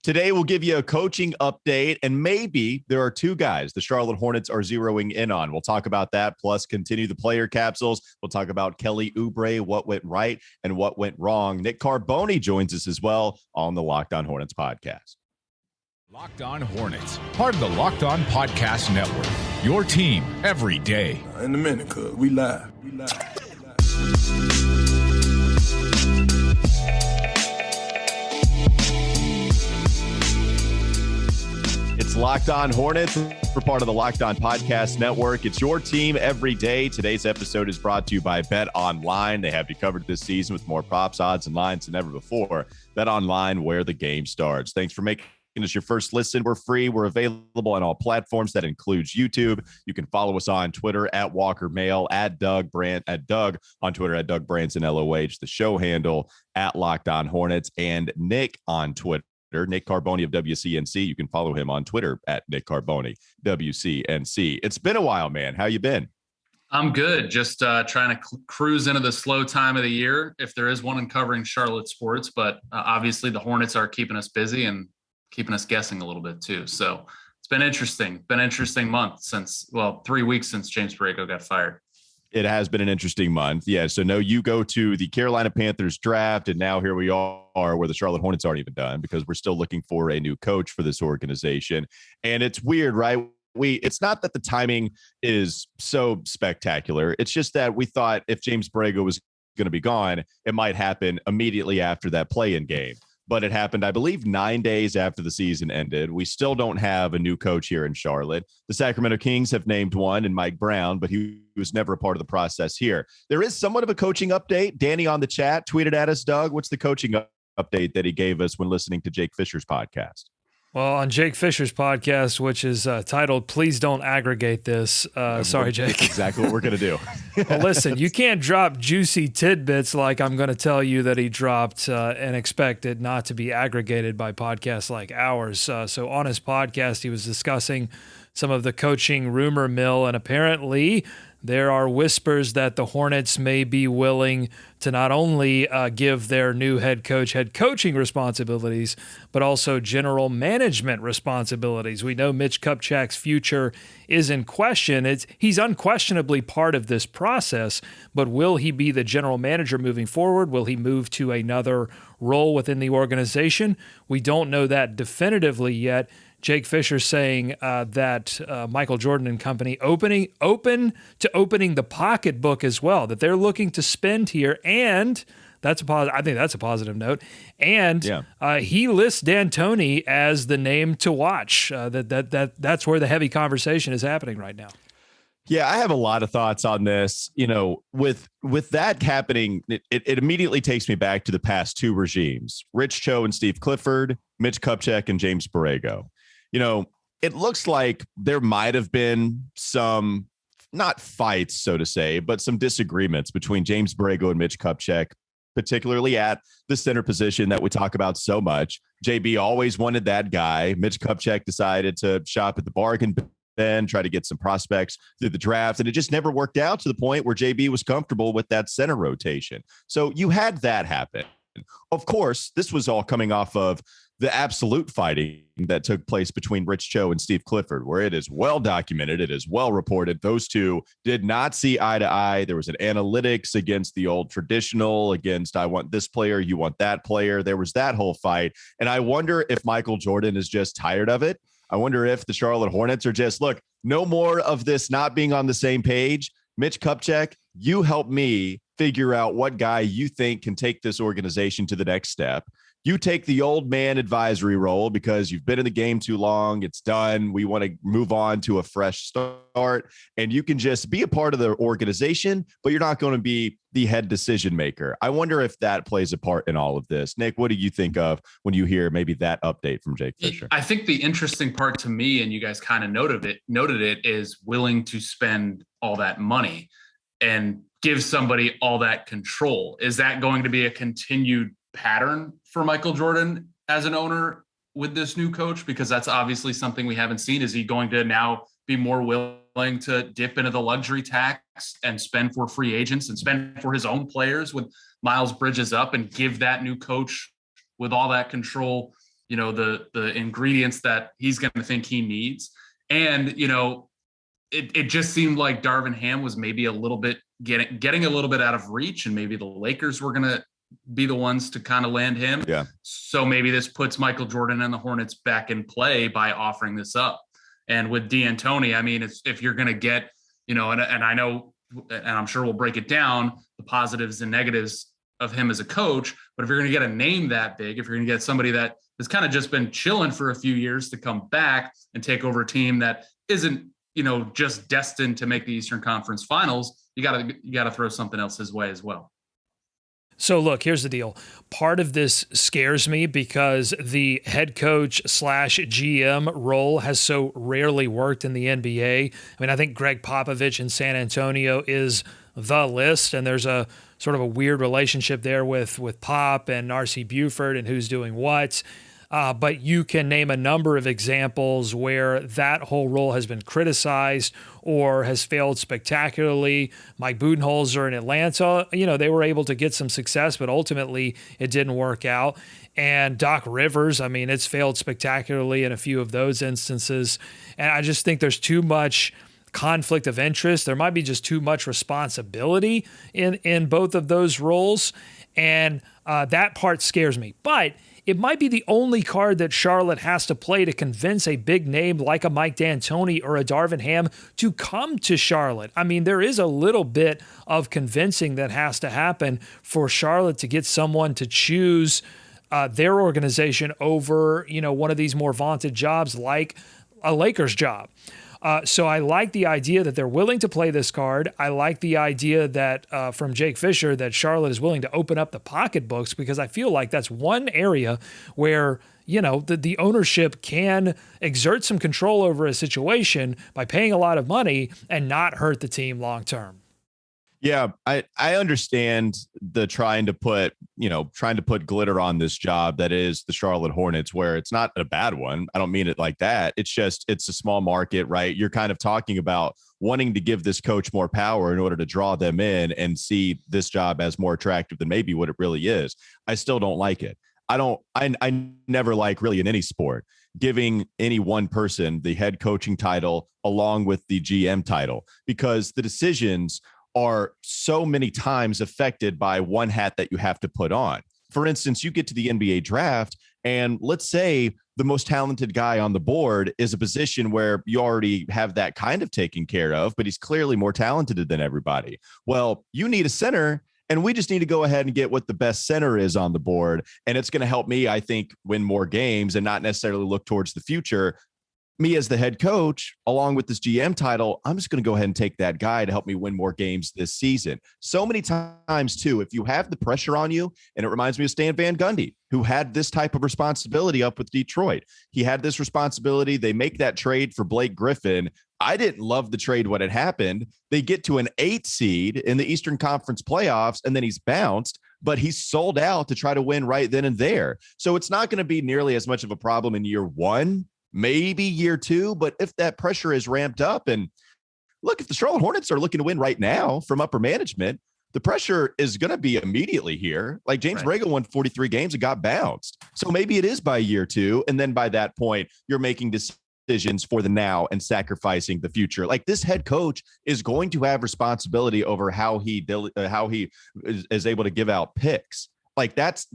Today, we'll give you a coaching update, and maybe there are two guys the Charlotte Hornets are zeroing in on. We'll talk about that, plus continue the player capsules. We'll talk about Kelly Oubre, what went right and what went wrong. Nick Carboni joins us as well on the Locked On Hornets podcast. Locked On Hornets, part of the Locked On Podcast Network, your team every day. In a minute, cuz we live. It's Locked On Hornets. We're part of the Locked On Podcast Network. It's your team every day. Today's episode is brought to you by BetOnline. They have you covered this season with more props, odds, and lines than ever before. BetOnline, where the game starts. Thanks for making us your first listen. We're free. We're available on all platforms. That includes YouTube. You can follow us on Twitter at Walker Mail, at Doug on Twitter at Doug Branson LOH, the show handle at Locked On Hornets, and Nick on Twitter. Nick Carboni of WCNC. You can follow him on Twitter at Nick Carboni, WCNC. It's been a while, man. How you been? I'm good. Just trying to cruise into the slow time of the year, if there is one in covering Charlotte sports. But obviously the Hornets are keeping us busy and keeping us guessing a little bit too. So it's been interesting. Been an interesting month since, 3 weeks since James Borrego got fired. It has been an interesting month. Yeah. So no, you go to the Carolina Panthers draft, and now here we are where the Charlotte Hornets aren't even done because we're still looking for a new coach for this organization. And it's weird, right? It's not that the timing is so spectacular. It's just that we thought if James Borrego was going to be gone, it might happen immediately after that play-in game. But it happened, I believe, 9 days after the season ended. We still don't have a new coach here in Charlotte. The Sacramento Kings have named one, and Mike Brown, but he was never a part of the process here. There is somewhat of a coaching update. Danny on the chat tweeted at us, Doug, what's the coaching update that he gave us when listening to Jake Fisher's podcast? Well, on Jake Fisher's podcast, which is titled, Please Don't Aggregate This. Sorry, Jake. That's exactly what we're going to do. Well, listen, you can't drop juicy tidbits like I'm going to tell you that he dropped and expect it not to be aggregated by podcasts like ours. So on his podcast, he was discussing some of the coaching rumor mill, and apparently there are whispers that the Hornets may be willing to not only give their new head coaching responsibilities, but also general management responsibilities. We know Mitch Kupchak's future is in question. He's unquestionably part of this process, but will he be the general manager moving forward? Will he move to another role within the organization? We don't know that definitively yet. Jake Fisher saying that Michael Jordan and company open to opening the pocketbook as well, that they're looking to spend here, and that's I think that's a positive note. And he lists D'Antoni as the name to watch. That's where the heavy conversation is happening right now. Yeah, I have a lot of thoughts on this. You know, with that happening, it immediately takes me back to the past two regimes: Rich Cho and Steve Clifford, Mitch Kupchak and James Borrego. You know, it looks like there might have been some, not fights, so to say, but some disagreements between James Borrego and Mitch Kupchak, particularly at the center position that we talk about so much. JB always wanted that guy. Mitch Kupchak decided to shop at the bargain bin, try to get some prospects through the draft, and it just never worked out to the point where JB was comfortable with that center rotation. So you had that happen. Of course, this was all coming off of the absolute fighting that took place between Rich Cho and Steve Clifford, where it is well documented, it is well reported. Those two did not see eye to eye. There was an analytics against the old traditional, against I want this player, you want that player. There was that whole fight. And I wonder if Michael Jordan is just tired of it. I wonder if the Charlotte Hornets are just, look, no more of this not being on the same page. Mitch Kupchak, you help me figure out what guy you think can take this organization to the next step. You take the old man advisory role because you've been in the game too long. It's done. We want to move on to a fresh start. And you can just be a part of the organization, but you're not going to be the head decision maker. I wonder if that plays a part in all of this. Nick, what do you think of when you hear maybe that update from Jake Fisher? I think the interesting part to me, and you guys kind of noted it, is willing to spend all that money and give somebody all that control. Is that going to be a continued pattern for Michael Jordan as an owner with this new coach? Because that's obviously something we haven't seen. Is he going to now be more willing to dip into the luxury tax and spend for free agents and spend for his own players with Miles Bridges up and give that new coach with all that control the ingredients that he's going to think he needs. And, it just seemed like Darvin Ham was maybe a little bit getting a little bit out of reach, and maybe the Lakers were going to be the ones to kind of land him. Yeah. So maybe this puts Michael Jordan and the Hornets back in play by offering this up. And with D'Antoni, I mean, if you're going to get, and I know, and I'm sure we'll break it down, the positives and negatives of him as a coach, but if you're going to get a name that big, if you're going to get somebody that has kind of just been chilling for a few years to come back and take over a team that isn't, just destined to make the Eastern Conference Finals, you got to throw something else his way as well. So look, here's the deal. Part of this scares me because the head coach / GM role has so rarely worked in the NBA. I mean, I think Greg Popovich in San Antonio is the list, and there's a sort of a weird relationship there with Pop and R.C. Buford and who's doing what. But you can name a number of examples where that whole role has been criticized or has failed spectacularly. Mike Budenholzer in Atlanta, they were able to get some success, but ultimately it didn't work out. And Doc Rivers, I mean, it's failed spectacularly in a few of those instances. And I just think there's too much conflict of interest. There might be just too much responsibility in both of those roles. And that part scares me. But it might be the only card that Charlotte has to play to convince a big name like a Mike D'Antoni or a Darvin Ham to come to Charlotte. I mean, there is a little bit of convincing that has to happen for Charlotte to get someone to choose their organization over, one of these more vaunted jobs like a Lakers job. So I like the idea that they're willing to play this card. I like the idea that from Jake Fisher that Charlotte is willing to open up the pocketbooks, because I feel like that's one area where, the ownership can exert some control over a situation by paying a lot of money and not hurt the team long term. Yeah, I understand the trying to put glitter on this job that is the Charlotte Hornets, where it's not a bad one. I don't mean it like that. It's a small market, right? You're kind of talking about wanting to give this coach more power in order to draw them in and see this job as more attractive than maybe what it really is. I still don't like it. I never like, really in any sport, giving any one person the head coaching title along with the GM title, because the decisions are so many times affected by one hat that you have to put on. For instance, you get to the NBA draft, and let's say the most talented guy on the board is a position where you already have that kind of taken care of, but he's clearly more talented than everybody. Well, you need a center, and we just need to go ahead and get what the best center is on the board. And it's going to help me, I think, win more games and not necessarily look towards the future. Me as the head coach, along with this GM title, I'm just going to go ahead and take that guy to help me win more games this season. So many times, too, if you have the pressure on you, and it reminds me of Stan Van Gundy, who had this type of responsibility up with Detroit. He had this responsibility. They make that trade for Blake Griffin. I didn't love the trade when it happened. They get to an 8 seed in the Eastern Conference playoffs, and then he's bounced, but he's sold out to try to win right then and there. So it's not going to be nearly as much of a problem in year one, maybe year two, but if that pressure is ramped up, and look, if the Charlotte Hornets are looking to win right now from upper management, the pressure is going to be immediately here. Like James Borrego won 43 games and got bounced. So maybe it is by year two. And then by that point, you're making decisions for the now and sacrificing the future. Like, this head coach is going to have responsibility over how he is able to give out picks. Like, that's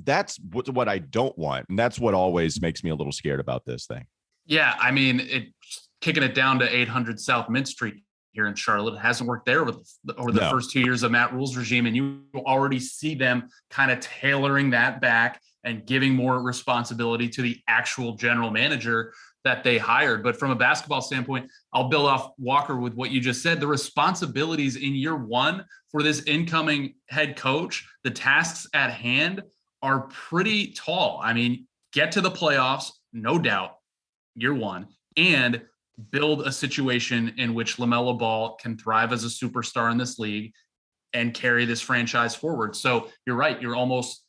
what I don't want. And that's what always makes me a little scared about this thing. Yeah, I mean, kicking it down to 800 South Mint Street here in Charlotte, it hasn't worked there over the first 2 years of Matt Rule's regime, and you already see them kind of tailoring that back and giving more responsibility to the actual general manager that they hired. But from a basketball standpoint, I'll build off Walker with what you just said. The responsibilities in year one for this incoming head coach, the tasks at hand are pretty tall. I mean, get to the playoffs, no doubt, year one, and build a situation in which LaMelo Ball can thrive as a superstar in this league and carry this franchise forward. So you're right. You're almost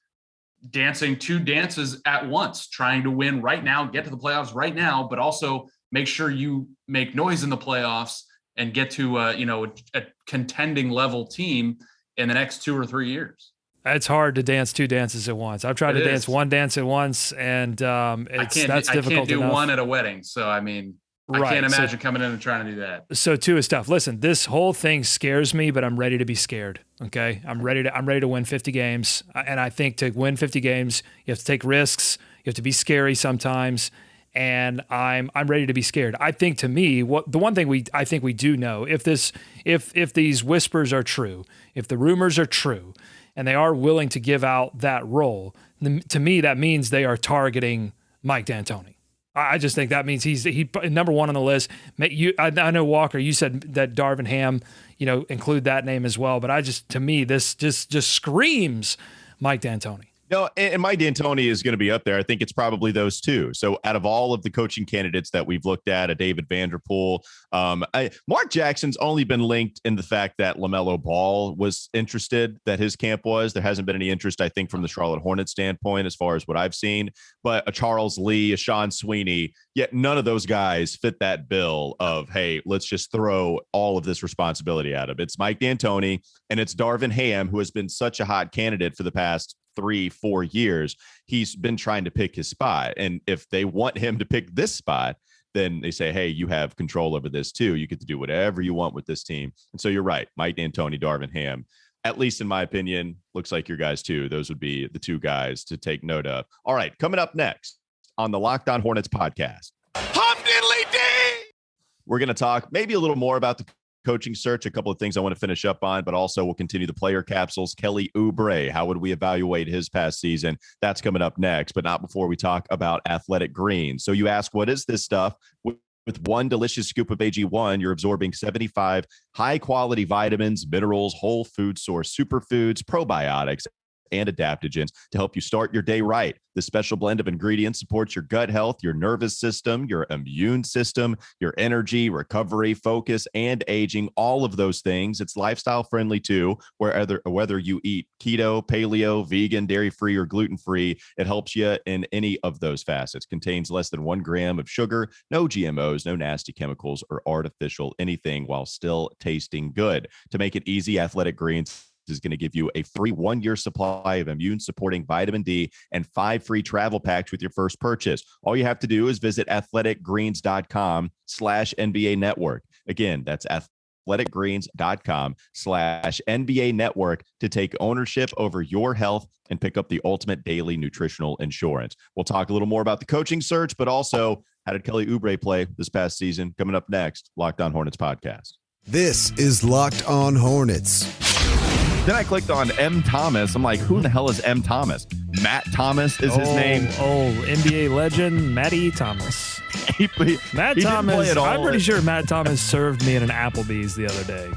dancing two dances at once, trying to win right now, get to the playoffs right now, but also make sure you make noise in the playoffs and get to a contending level team in the next 2 or 3 years. It's hard to dance two dances at once. I've tried to dance one dance at once, and that's difficult. I can't do enough. one at a wedding. So I mean, I can't imagine coming in and trying to do that. So two is tough. Listen, this whole thing scares me, but I'm ready to be scared. Okay, I'm ready to win 50 games, and I think to win 50 games, you have to take risks. You have to be scary sometimes, and I'm ready to be scared. I think to me, the one thing I think we do know, if these whispers are true, if the rumors are true, and they are willing to give out that role, to me that means they are targeting Mike D'Antoni. I just think that means he's number one on the list. I know Walker, you said that Darvin Ham, include that name as well, but to me this just screams Mike D'Antoni. No, and Mike D'Antoni is going to be up there. I think it's probably those two. So out of all of the coaching candidates that we've looked at, a David Vanderpool, Mark Jackson's only been linked in the fact that LaMelo Ball was interested, that his camp was. There hasn't been any interest, I think, from the Charlotte Hornets standpoint as far as what I've seen. But a Charles Lee, a Sean Sweeney, yet none of those guys fit that bill of, hey, let's just throw all of this responsibility at him. It's Mike D'Antoni and it's Darvin Ham, who has been such a hot candidate for the past 3-4 years. He's been trying to pick his spot. And if they want him to pick this spot, then they say, hey, you have control over this too. You get to do whatever you want with this team. And so you're right. Mike D'Antoni, Darvin Ham, at least in my opinion, looks like your guys too. Those would be the two guys to take note of. All right. Coming up next on the Locked On Hornets podcast, Hum Diddly Dee! We're going to talk maybe a little more about the coaching search, a couple of things I want to finish up on, but also we'll continue the player capsules. Kelly Oubre, how would we evaluate his past season? That's coming up next, but not before we talk about Athletic Greens. So you ask, what is this stuff? With one delicious scoop of AG1, you're absorbing 75 high-quality vitamins, minerals, whole food source superfoods, probiotics, and adaptogens to help you start your day right. This special blend of ingredients supports your gut health, your nervous system, your immune system, your energy, recovery, focus, and aging, all of those things. It's lifestyle friendly too, whether you eat keto, paleo, vegan, dairy-free, or gluten-free, it helps you in any of those facets. Contains less than 1 gram of sugar, no GMOs, no nasty chemicals or artificial anything, while still tasting good. To make it easy, Athletic Greens is going to give you a free 1-year supply of immune supporting vitamin D and 5 free travel packs with your first purchase. All you have to do is visit athleticgreens.com/NBA network. Again, that's athleticgreens.com/NBA network to take ownership over your health and pick up the ultimate daily nutritional insurance. We'll talk a little more about the coaching search, but also how did Kelly Oubre play this past season? Coming up next, Locked On Hornets podcast. This is Locked On Hornets. Then I clicked on M. Thomas. I'm like, who the hell is M. Thomas? Matt Thomas is his name. Oh, NBA legend, Matty Thomas. Matt Thomas, I'm pretty sure Matt Thomas served me at an Applebee's the other day.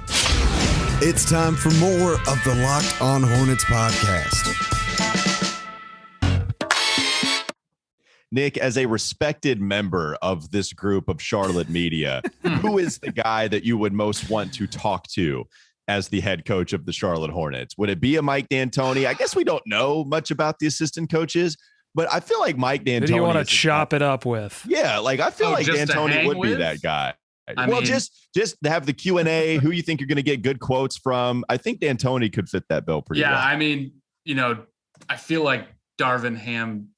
It's time for more of the Locked On Hornets podcast. Nick, as a respected member of this group of Charlotte media, who is the guy that you would most want to talk to as the head coach of the Charlotte Hornets? Would it be a Mike D'Antoni? I guess we don't know much about the assistant coaches, but I feel like Mike D'Antoni. Who do you want to chop it up with? Yeah, like I feel like D'Antoni would be that guy. I mean, just have the Q&A, who you think you're going to get good quotes from. I think D'Antoni could fit that bill pretty well. Yeah, I mean, I feel like Darvin Ham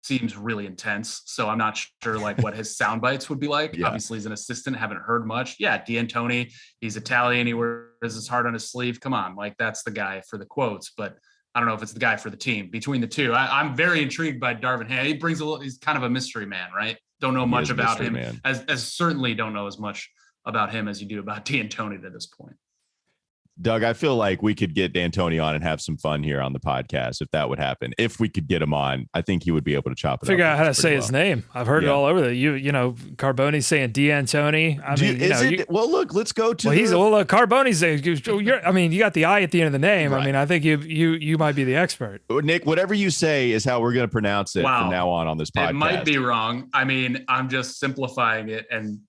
seems really intense, so I'm not sure like what his sound bites would be like. Yeah. Obviously, he's an assistant, haven't heard much. Yeah, D'Antoni, he's Italian, he wears his heart on his sleeve. Come on, like that's the guy for the quotes, but I don't know if it's the guy for the team. Between the two, I'm very intrigued by Darvin Ham. He brings he's kind of a mystery man, right? Don't know much about him, as certainly don't know as much about him as you do about D'Antoni to this point. Doug, I feel like we could get D'Antoni on and have some fun here on the podcast if that would happen. If we could get him on, I think he would be able to chop it up. Figure out how to say his name. I've heard it all over there. Carboni's saying D'Antoni. Well, look, let's go to. Carboni's saying. You got the I at the end of the name. Right. I mean, I think you might be the expert. Nick, whatever you say is how we're going to pronounce it from now on this podcast. It might be wrong. I mean, I'm just simplifying it, and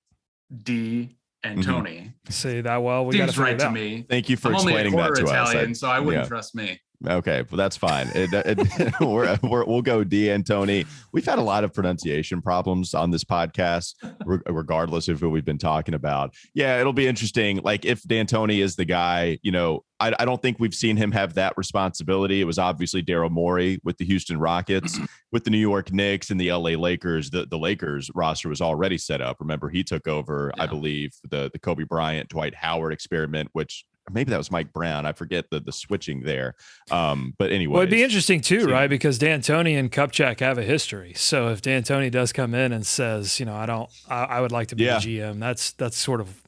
D. and Tony. See that well. We got to right to me. Thank you for explaining that to Italian, us. So I wouldn't trust me. Okay, well that's fine. We'll go D'Antoni. We've had a lot of pronunciation problems on this podcast, regardless of who we've been talking about. Yeah, it'll be interesting. Like if D'Antoni is the guy, I don't think we've seen him have that responsibility. It was obviously Daryl Morey with the Houston Rockets, with the New York Knicks and the LA Lakers. The Lakers roster was already set up. Remember, he took over, I believe, the Kobe Bryant, Dwight Howard experiment, which maybe that was Mike Brown. I forget the switching there. But anyway, well, it'd be interesting too, right? Because D'Antoni and Kupchak have a history. So if D'Antoni does come in and says, I would like to be the GM, that's sort of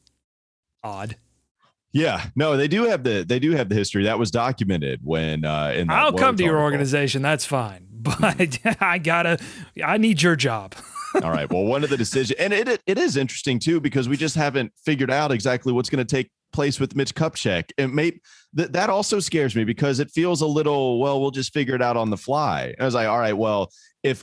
odd. Yeah, no, they do have the history that was documented when I'll come to your organization. That's fine, but I need your job. All right. Well, one of the decisions, and it is interesting too, because we just haven't figured out exactly what's going to take place with Mitch Kupchak. And that also scares me because it feels a little, well, we'll just figure it out on the fly. I was like, all right, well,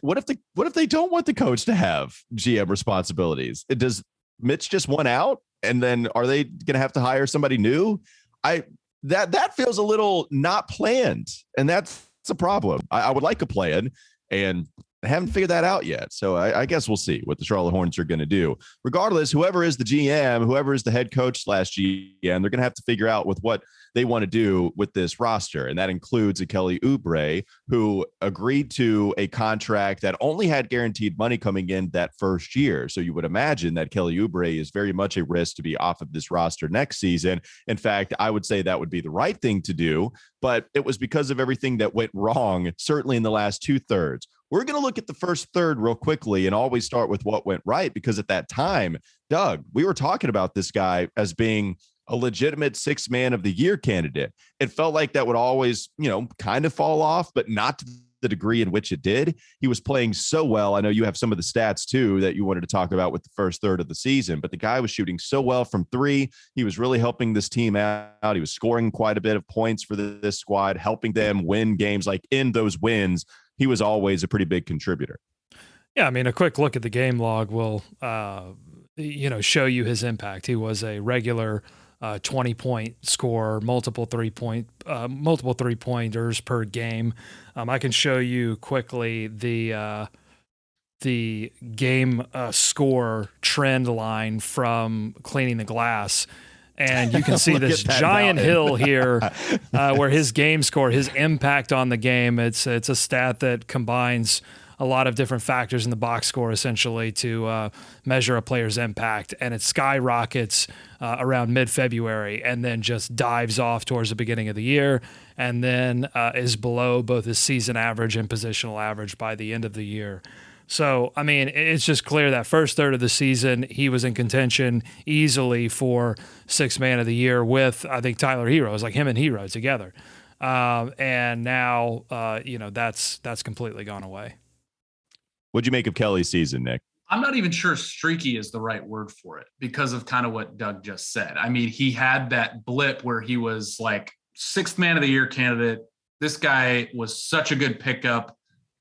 what if they don't want the coach to have GM responsibilities? Does Mitch just want out? And then are they going to have to hire somebody new? That feels a little not planned. And that's a problem. I would like a plan, and I haven't figured that out yet. So I guess we'll see what the Charlotte Hornets are going to do. Regardless, whoever is the GM, whoever is the head coach / GM, they're going to have to figure out with what they want to do with this roster. And that includes a Kelly Oubre, who agreed to a contract that only had guaranteed money coming in that first year. So you would imagine that Kelly Oubre is very much a risk to be off of this roster next season. In fact, I would say that would be the right thing to do, but it was because of everything that went wrong, certainly in the last 2/3. We're going to look at the first third real quickly and always start with what went right, because at that time, Doug, we were talking about this guy as being a legitimate 6th man of the year candidate. It felt like that would always, kind of fall off, but not to the degree in which it did. He was playing so well. I know you have some of the stats too that you wanted to talk about with the first third of the season, but the guy was shooting so well from 3. He was really helping this team out. He was scoring quite a bit of points for this squad, helping them win games. Like in those wins, he was always a pretty big contributor. Yeah, I mean, a quick look at the game log will, show you his impact. He was a regular 20-point scorer, multiple three-pointers per game. I can show you quickly the game score trend line from cleaning the glass. And you can see this giant hill here where his game score, his impact on the game, it's a stat that combines a lot of different factors in the box score essentially to measure a player's impact. And it skyrockets around mid-February and then just dives off towards the beginning of the year, and then is below both his season average and positional average by the end of the year. So, I mean, it's just clear that first third of the season, he was in contention easily for 6th man of the year with, I think, Tyler Hero. It was like him and Hero together. And now, that's completely gone away. What'd you make of Kelly's season, Nick? I'm not even sure streaky is the right word for it because of kind of what Doug just said. I mean, he had that blip where he was like 6th man of the year candidate. This guy was such a good pickup.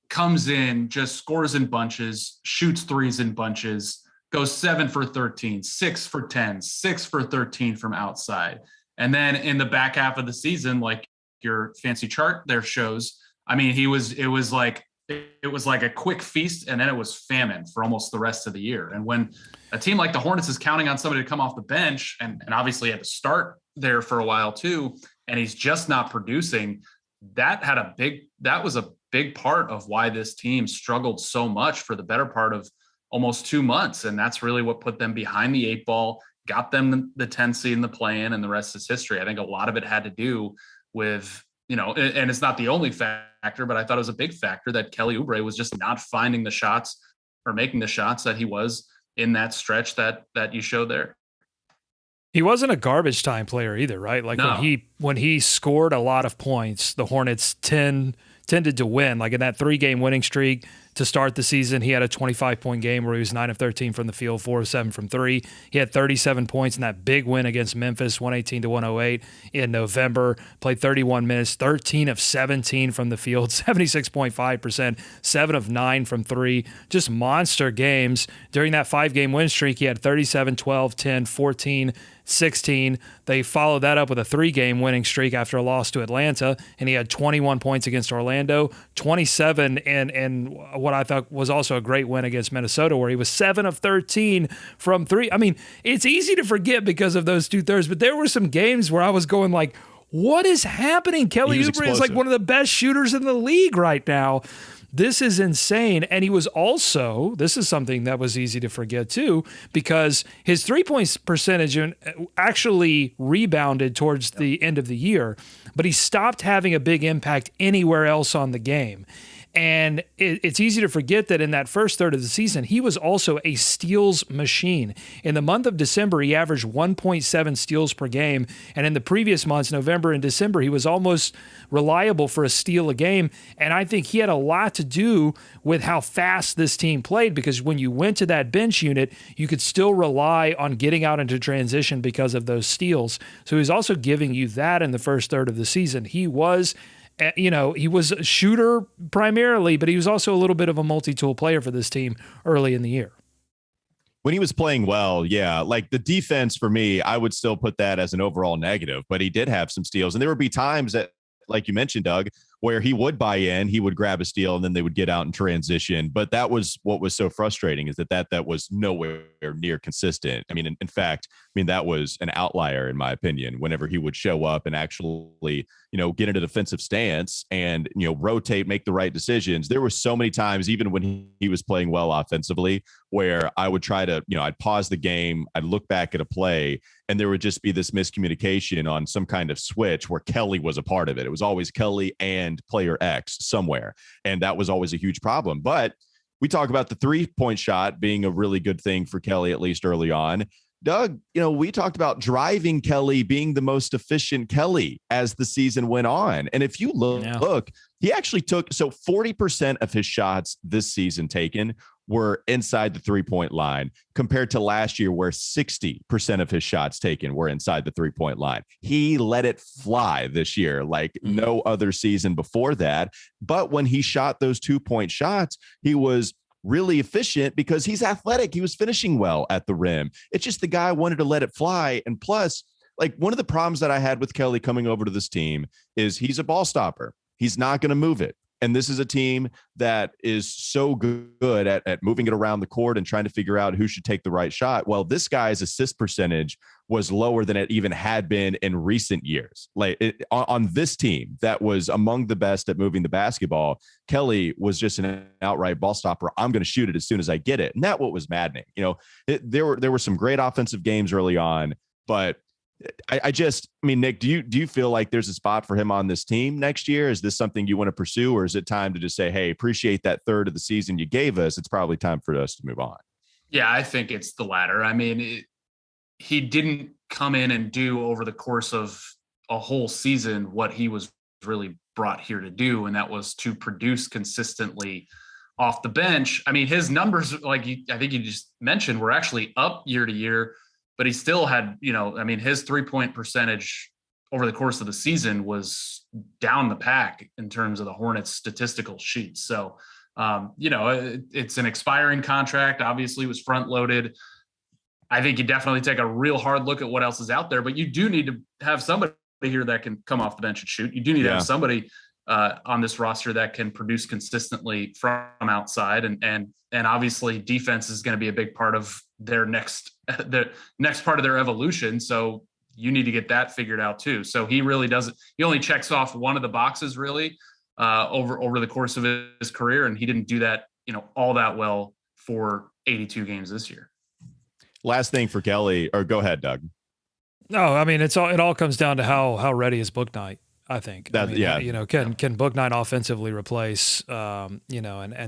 Comes in, just scores in bunches, shoots threes in bunches, goes 7 for 13, 6 for 10, 6 for 13 from outside. And then in the back half of the season, like your fancy chart there shows, I mean, it was like a quick feast, and then it was famine for almost the rest of the year. And when a team like the Hornets is counting on somebody to come off the bench, and obviously had to start there for a while too, and he's just not producing, that was a big part of why this team struggled so much for the better part of almost 2 months. And that's really what put them behind the 8 ball, got them the 10 seed in the play-in, and the rest is history. I think a lot of it had to do with, and it's not the only factor, but I thought it was a big factor that Kelly Oubre was just not finding the shots or making the shots that he was in that stretch that you showed there. He wasn't a garbage time player either, right? Like no. when he scored a lot of points, the Hornets tended to win. Like in that 3-game winning streak to start the season, he had a 25-point game where he was 9 of 13 from the field, 4 of 7 from 3. He had 37 points in that big win against Memphis, 118-108 in November. Played 31 minutes, 13 of 17 from the field, 76.5%, 7 of 9 from 3. Just monster games. During that 5-game win streak, he had 37, 12, 10, 14, 16. They followed that up with a 3-game winning streak after a loss to Atlanta, and he had 21 points against Orlando, 27 and what I thought was also a great win against Minnesota, where he was 7 of 13 from 3. I mean, it's easy to forget because of those 2/3, but there were some games where I was going like, what is happening? Kelly Oubre is like one of the best shooters in the league right now. This is insane. And he was also, this is something that was easy to forget too, because his 3-point percentage actually rebounded towards the end of the year, but he stopped having a big impact anywhere else on the game. And it's easy to forget that in that first third of the season, he was also a steals machine. In the month of December, he averaged 1.7 steals per game. And in the previous months, November and December, he was almost reliable for a steal a game. And I think he had a lot to do with how fast this team played, because when you went to that bench unit, you could still rely on getting out into transition because of those steals. So he was also giving you that in the first third of the season. He was he was a shooter primarily, but he was also a little bit of a multi-tool player for this team early in the year. When he was playing well, yeah, like the defense for me, I would still put that as an overall negative, but he did have some steals. And there would be times that, like you mentioned, Doug, where he would buy in, he would grab a steal, and then they would get out and transition. But that was what was so frustrating, is that was nowhere near consistent. I mean, in fact, that was an outlier in my opinion, whenever he would show up and actually, get in a defensive stance and, rotate, make the right decisions. There were so many times, even when he was playing well offensively, where I would try to, I'd pause the game, I'd look back at a play, and there would just be this miscommunication on some kind of switch where Kelly was a part of it. It was always Kelly and player X somewhere. And that was always a huge problem. But we talk about the 3-point shot being a really good thing for Kelly, at least early on. Doug, we talked about driving Kelly being the most efficient Kelly as the season went on. And if you look, he actually took, 40% of his shots this season taken were inside the 3-point line, compared to last year where 60% of his shots taken were inside the 3-point line. He let it fly this year like no other season before that. But when he shot those 2-point shots, he was really efficient because he's athletic. He was finishing well at the rim. It's just the guy wanted to let it fly. And plus, like, one of the problems that I had with Kelly coming over to this team is he's a ball stopper. He's not going to move it. And this is a team that is so good at moving it around the court and trying to figure out who should take the right shot. Well, this guy's assist percentage was lower than it even had been in recent years. On this team that was among the best at moving the basketball, Kelly was just an outright ball stopper. I'm going to shoot it as soon as I get it. And that's what was maddening. There were some great offensive games early on, but Nick, do you feel like there's a spot for him on this team next year? Is this something you want to pursue, or is it time to just say, hey, appreciate that third of the season you gave us? It's probably time for us to move on. Yeah, I think it's the latter. He didn't come in and do over the course of a whole season what he was really brought here to do, and that was to produce consistently off the bench. His numbers, I think you just mentioned, were actually up year to year. But he still had, his 3-point percentage over the course of the season was down the pack in terms of the Hornets statistical sheet. So, it's an expiring contract, obviously was front loaded. I think you definitely take a real hard look at what else is out there, but you do need to have somebody here that can come off the bench and shoot. You do need to have somebody on this roster that can produce consistently from outside. And obviously defense is going to be a big part of their next part of their evolution. So you need to get that figured out too. So he really doesn't, he only checks off one of the boxes really over the course of his career. And he didn't do that, all that well for 82 games this year. Last thing for Kelly, or go ahead, Doug. No, it all comes down to how ready is Book Night. I think can Book Night offensively replace, and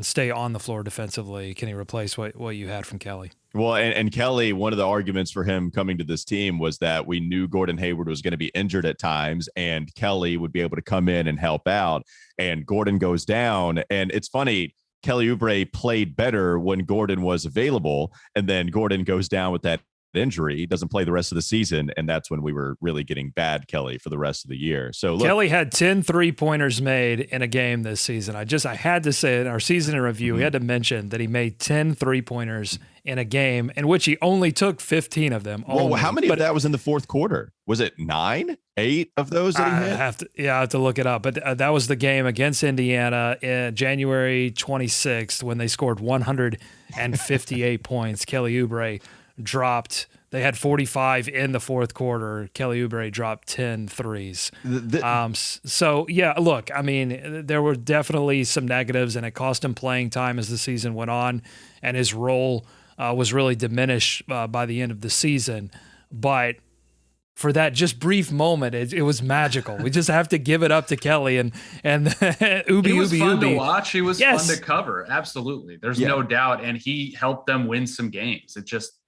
stay on the floor defensively? Can he replace what you had from Kelly? Well, and Kelly, one of the arguments for him coming to this team was that we knew Gordon Hayward was going to be injured at times, and Kelly would be able to come in and help out. And Gordon goes down, and it's funny. Kelly Oubre played better when Gordon was available, and then Gordon goes down with that injury. He doesn't play the rest of the season, and that's when we were really getting bad Kelly for the rest of the year. So look, Kelly had 10 3-pointers made in a game this season. I had to say it in our season in review, we had to mention that he made 10 3-pointers in a game in which he only took 15 of them. Well, how many of that was in the fourth quarter? Was it 9, 8 of those that he hit? I have to look it up. But that was the game against Indiana in January 26th when they scored 158 points. Kelly Oubre dropped. They had 45 in the fourth quarter. Kelly Oubre dropped 10 threes. So, yeah, look, I mean, there were definitely some negatives, and it cost him playing time as the season went on, and his role was really diminished by the end of the season. But for that just brief moment, it was magical. We just have to give it up to Kelly and Ubi. He was fun Ubi. to watch. He was Yes. fun to cover. Absolutely. There's no doubt. And he helped them win some games. It just,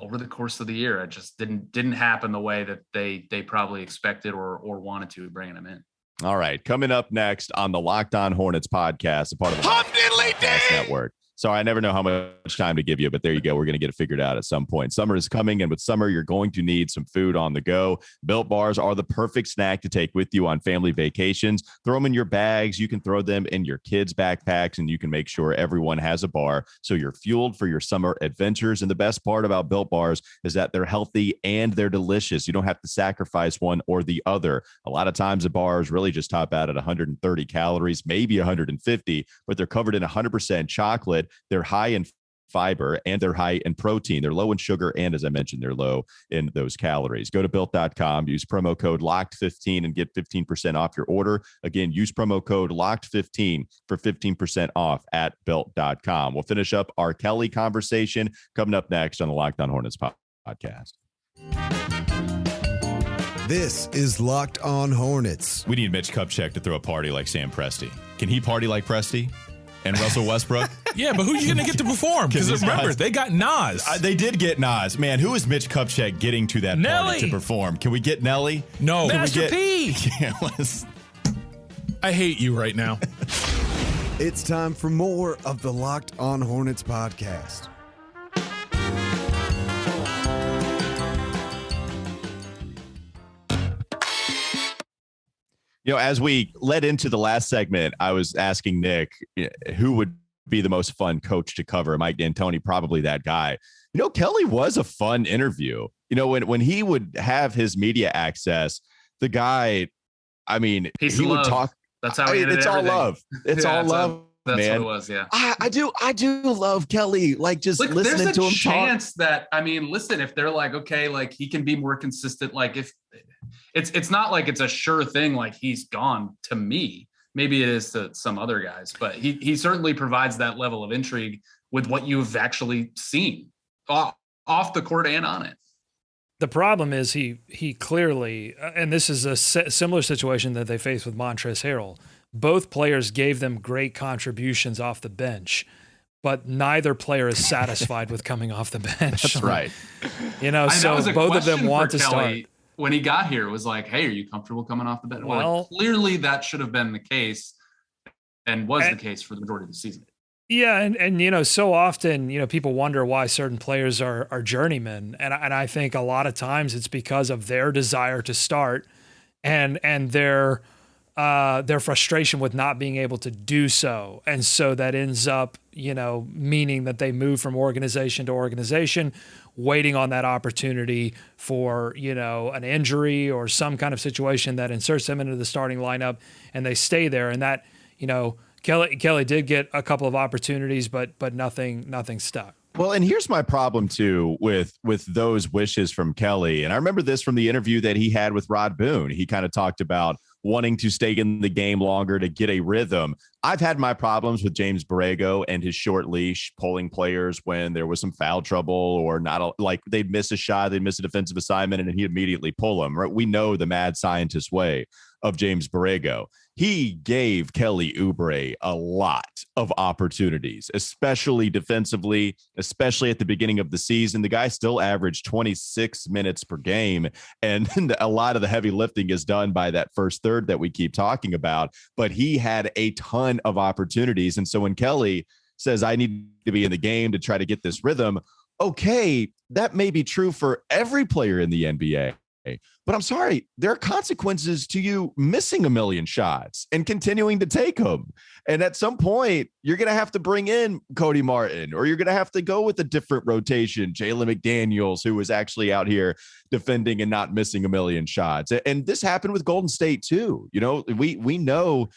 over the course of the year, it just didn't happen the way that they probably expected or wanted to, bringing him in. All right. Coming up next on the Locked On Hornets podcast, a part of the Podcast Network. Sorry, I never know how much time to give you, but there you go. We're going to get it figured out at some point. Summer is coming, and with summer, you're going to need some food on the go. Built Bars are the perfect snack to take with you on family vacations. Throw them in your bags. You can throw them in your kids' backpacks, and you can make sure everyone has a bar so you're fueled for your summer adventures. And the best part about Built Bars is that they're healthy and they're delicious. You don't have to sacrifice one or the other. A lot of times, the bars really just top out at 130 calories, maybe 150, but they're covered in 100% chocolate. They're high in fiber and they're high in protein. They're low in sugar. And as I mentioned, they're low in those calories. Go to built.com, use promo code LOCKED15 and get 15% off your order. Again, use promo code LOCKED15 for 15% off at built.com. We'll finish up our Kelly conversation coming up next on the Locked On Hornets podcast. This is Locked On Hornets. We need Mitch Kupchak to throw a party like Sam Presti. Can he party like Presti? And Russell Westbrook? Yeah, but who are you going to get to perform? Because remember, they got Nas. They did get Nas. Man, who is Mitch Kupchak getting to that party to perform? Can we get Nelly? No. Master P. Yeah, I hate you right now. It's time for more of the Locked On Hornets podcast. You know, as we led into the last segment, I was asking Nick who would be the most fun coach to cover. Mike D'Antoni, probably that guy. You know, Kelly was a fun interview. You know, when he would have his media access, the guy, I mean, he would talk. That's how it's all love. It's all love. That's man. what it was. Yeah. I do love Kelly. Like just listening to him talk. There's a chance that, I mean, listen, if they're like, okay, like he can be more consistent. Like if it's not like it's a sure thing. Like he's gone to me. Maybe it is to some other guys, but he certainly provides that level of intrigue with what you've actually seen off the court and on it. The problem is he clearly, and this is a similar situation that they faced with Montrezl Harrell. Both players gave them great contributions off the bench, but neither player is satisfied with coming off the bench. That's right. You know, so both of them want to start. When he got here, it was like, hey, are you comfortable coming off the bench? Well, clearly that should have been the case and was the case for the majority of the season. Yeah, and you know, so often, you know, people wonder why certain players are journeymen, and I think a lot of times it's because of their desire to start and their frustration with not being able to do so, and so that ends up, you know, meaning that they move from organization to organization, waiting on that opportunity for, you know, an injury or some kind of situation that inserts them into the starting lineup, and they stay there, and that, you know. Kelly did get a couple of opportunities, but nothing stuck. Well, and here's my problem too with those wishes from Kelly. And I remember this from the interview that he had with Rod Boone. He kind of talked about wanting to stay in the game longer to get a rhythm. I've had my problems with James Borrego and his short leash pulling players when there was some foul trouble or not, like they'd miss a shot, they'd miss a defensive assignment, and he'd immediately pull them. Right? We know the mad scientist way of James Borrego. He gave Kelly Oubre a lot of opportunities, especially defensively, especially at the beginning of the season. The guy still averaged 26 minutes per game, and a lot of the heavy lifting is done by that first third that we keep talking about, but he had a ton of opportunities. And so when Kelly says, I need to be in the game to try to get this rhythm, okay, that may be true for every player in the NBA. But I'm sorry, there are consequences to you missing a million shots and continuing to take them. And at some point, you're going to have to bring in Cody Martin, or you're going to have to go with a different rotation, Jalen McDaniels, who was actually out here defending and not missing a million shots. And this happened with Golden State too. You know, we know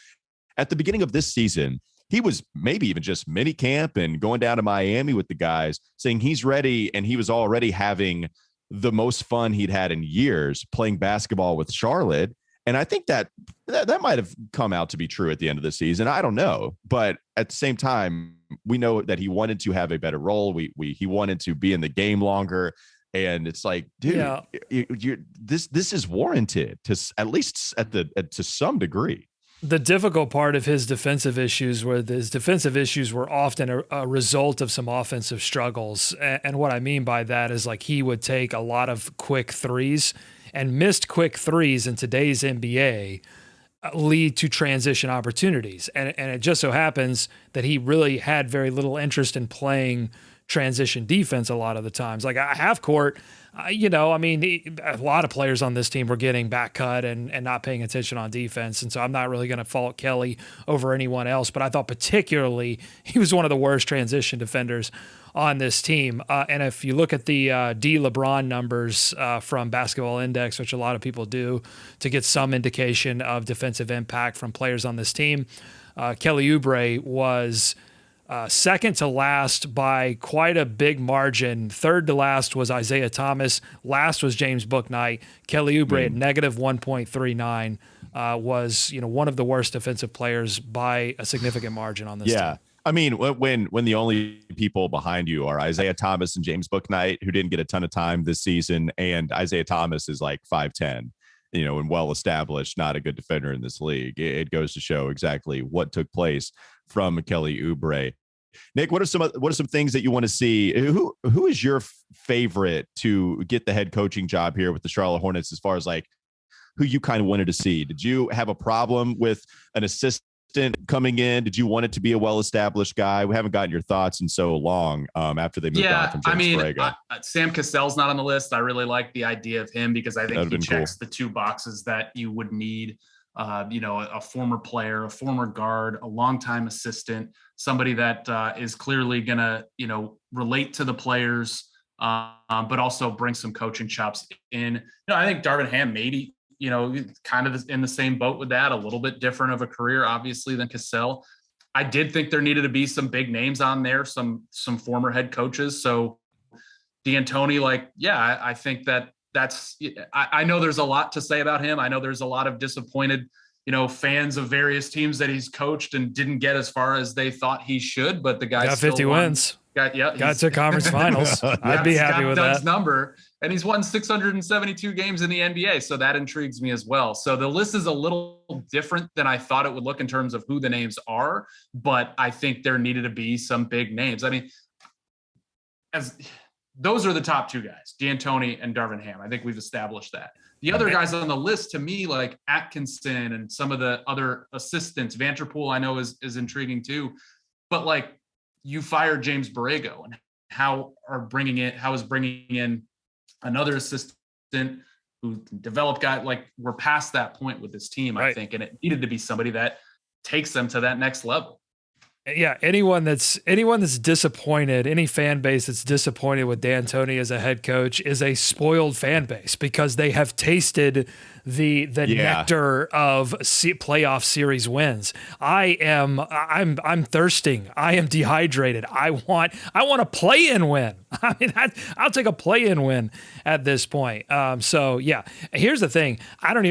at the beginning of this season, he was maybe even just mini camp and going down to Miami with the guys, saying he's ready, and he was already having the most fun he'd had in years playing basketball with Charlotte. And I think that might have come out to be true at the end of the season. I don't know. But at the same time, we know that he wanted to have a better role. He wanted to be in the game longer. And it's like, dude, this is warranted to at least to some degree. The difficult part of his defensive issues were often a result of some offensive struggles. And what I mean by that is, like, he would take a lot of quick threes, and missed quick threes in today's NBA lead to transition opportunities. And it just so happens that he really had very little interest in playing transition defense a lot of the times. Like, half court, a lot of players on this team were getting back cut and not paying attention on defense. And so I'm not really going to fault Kelly over anyone else, but I thought particularly he was one of the worst transition defenders on this team. And if you look at the D LeBron numbers from Basketball Index, which a lot of people do to get some indication of defensive impact from players on this team, Kelly Oubre was second to last by quite a big margin. Third to last was Isaiah Thomas. Last was James Bouknight. Kelly Oubre at negative 1.39 was one of the worst defensive players by a significant margin on this team. I mean, when the only people behind you are Isaiah Thomas and James Bouknight, who didn't get a ton of time this season, and Isaiah Thomas is like 5'10", and well-established, not a good defender in this league. It goes to show exactly what took place from Kelly Oubre. Nick, what are some things that you want to see? Who is your favorite to get the head coaching job here with the Charlotte Hornets, as far as like who you kind of wanted to see? Did you have a problem with an assistant coming in? Did you want it to be a well-established guy? We haven't gotten your thoughts in so long after they moved on from James Borrego. Sam Cassell's not on the list. I really like the idea of him because I think he checks the two boxes that you would need. A former player, a former guard, a longtime assistant, somebody that is clearly going to, relate to the players, but also bring some coaching chops in. I think Darvin Ham maybe, kind of in the same boat with that, a little bit different of a career, obviously, than Cassell. I did think there needed to be some big names on there, some former head coaches. So D'Antoni, I think I know there's a lot to say about him. I know there's a lot of disappointed, fans of various teams that he's coached and didn't get as far as they thought he should, but the guy got 50 wins. Got to conference finals. I'd be happy with Doug's that number, and he's won 672 games in the NBA. So that intrigues me as well. So the list is a little different than I thought it would look in terms of who the names are, but I think there needed to be some big names. I mean, those are the top two guys, D'Antoni and Darvin Ham. I think we've established that. The other guys on the list, to me, like Atkinson and some of the other assistants, Vanterpool, I know is intriguing too. But you fired James Borrego, and how is bringing in another assistant who developed guy, we're past that point with this team, right. I think, and it needed to be somebody that takes them to that next level. Yeah, anyone that's disappointed, any fan base that's disappointed with D'Antoni as a head coach is a spoiled fan base because they have tasted the nectar of playoff series wins. I'm thirsting. I am dehydrated. I want a play-in win. I mean, I'll take a play-in win at this point. So yeah, here's the thing. I don't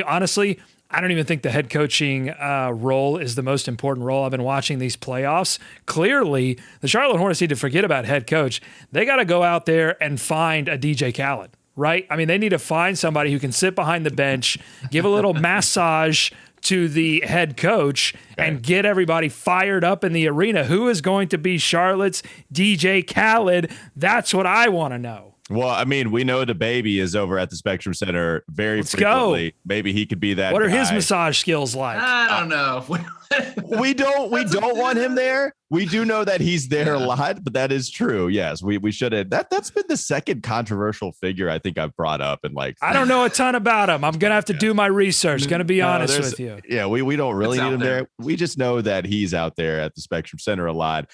even think the head coaching role is the most important role. I've been watching these playoffs. Clearly, the Charlotte Hornets need to forget about head coach. They got to go out there and find a DJ Khaled, right? I mean, they need to find somebody who can sit behind the bench, give a little massage to the head coach, and get everybody fired up in the arena. Who is going to be Charlotte's DJ Khaled? That's what I want to know. Well, I mean, we know the baby is over at the Spectrum Center very Let's frequently. go. Maybe he could be that. What are his guy. massage skills like? I don't know. We don't want him there. We do know that he's there a lot, but that is true. Yes, we should have. That's been the second controversial figure I think I've brought up, and like I don't know a ton about him. I'm gonna have to do my research. Gonna be honest with you. Yeah, we don't really It's need out him there. We just know that he's out there at the Spectrum Center a lot.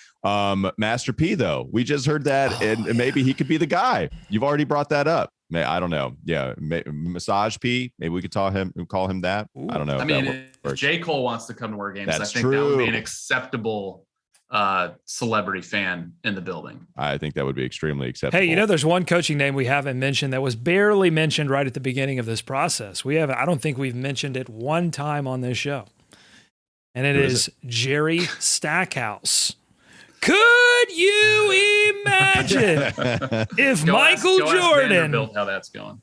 Master P though, we just heard that, and maybe he could be the guy. You've already brought that up. I don't know. Yeah, Massage P. Maybe we could call him that. Ooh. I don't know. I mean, if J. Cole wants to come to our games, That's I think true. that would be an acceptable celebrity fan in the building. I think that would be extremely acceptable. Hey, there's one coaching name we haven't mentioned that was barely mentioned right at the beginning of this process. I don't think we've mentioned it one time on this show. And it is Jerry Stackhouse. Could you imagine if Michael Jordan built how that's going?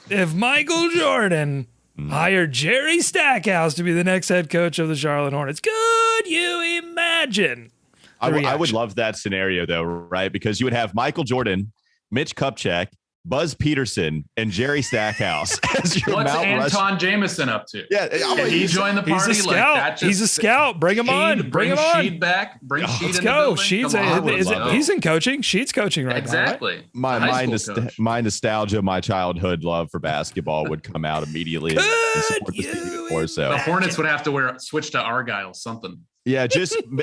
If Michael Jordan hired Jerry Stackhouse to be the next head coach of the Charlotte Hornets? Could you imagine? I would love that scenario though, right? Because you would have Michael Jordan, Mitch Kupchak, Buzz Peterson, and Jerry Stackhouse as your What's Mount Anton Jameson up to? Yeah, Can he join the party? He's a scout. He's a scout. Bring him on. Bring him on. Sheed back. Bring Sheed Let's in the go. building. Sheed's Come on. he's in coaching. Sheed's coaching right Exactly. My nostalgia, my childhood love for basketball would come out immediately. And support this team even more so. The Hornets would have to switch to Argyle something. Yeah,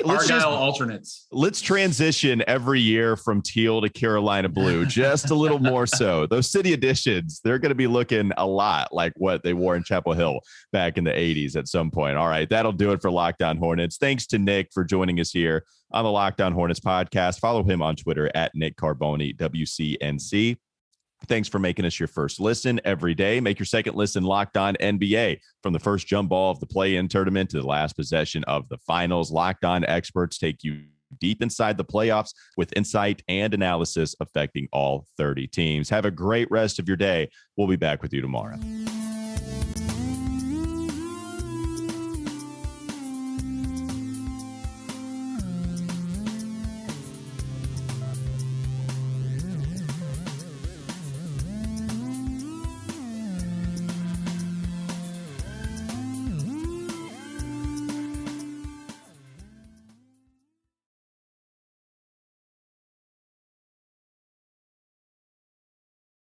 Argyle alternates. Let's transition every year from teal to Carolina blue, just a little more so. Those city editions, they're going to be looking a lot like what they wore in Chapel Hill back in the 80s at some point. All right, that'll do it for Locked On Hornets. Thanks to Nick for joining us here on the Locked On Hornets podcast. Follow him on Twitter at Nick Carboni, WCNC. Thanks for making us your first listen every day. Make your second listen Locked On NBA. From the first jump ball of the play-in tournament to the last possession of the finals, Locked On experts take you deep inside the playoffs with insight and analysis affecting all 30 teams. Have a great rest of your day. We'll be back with you tomorrow.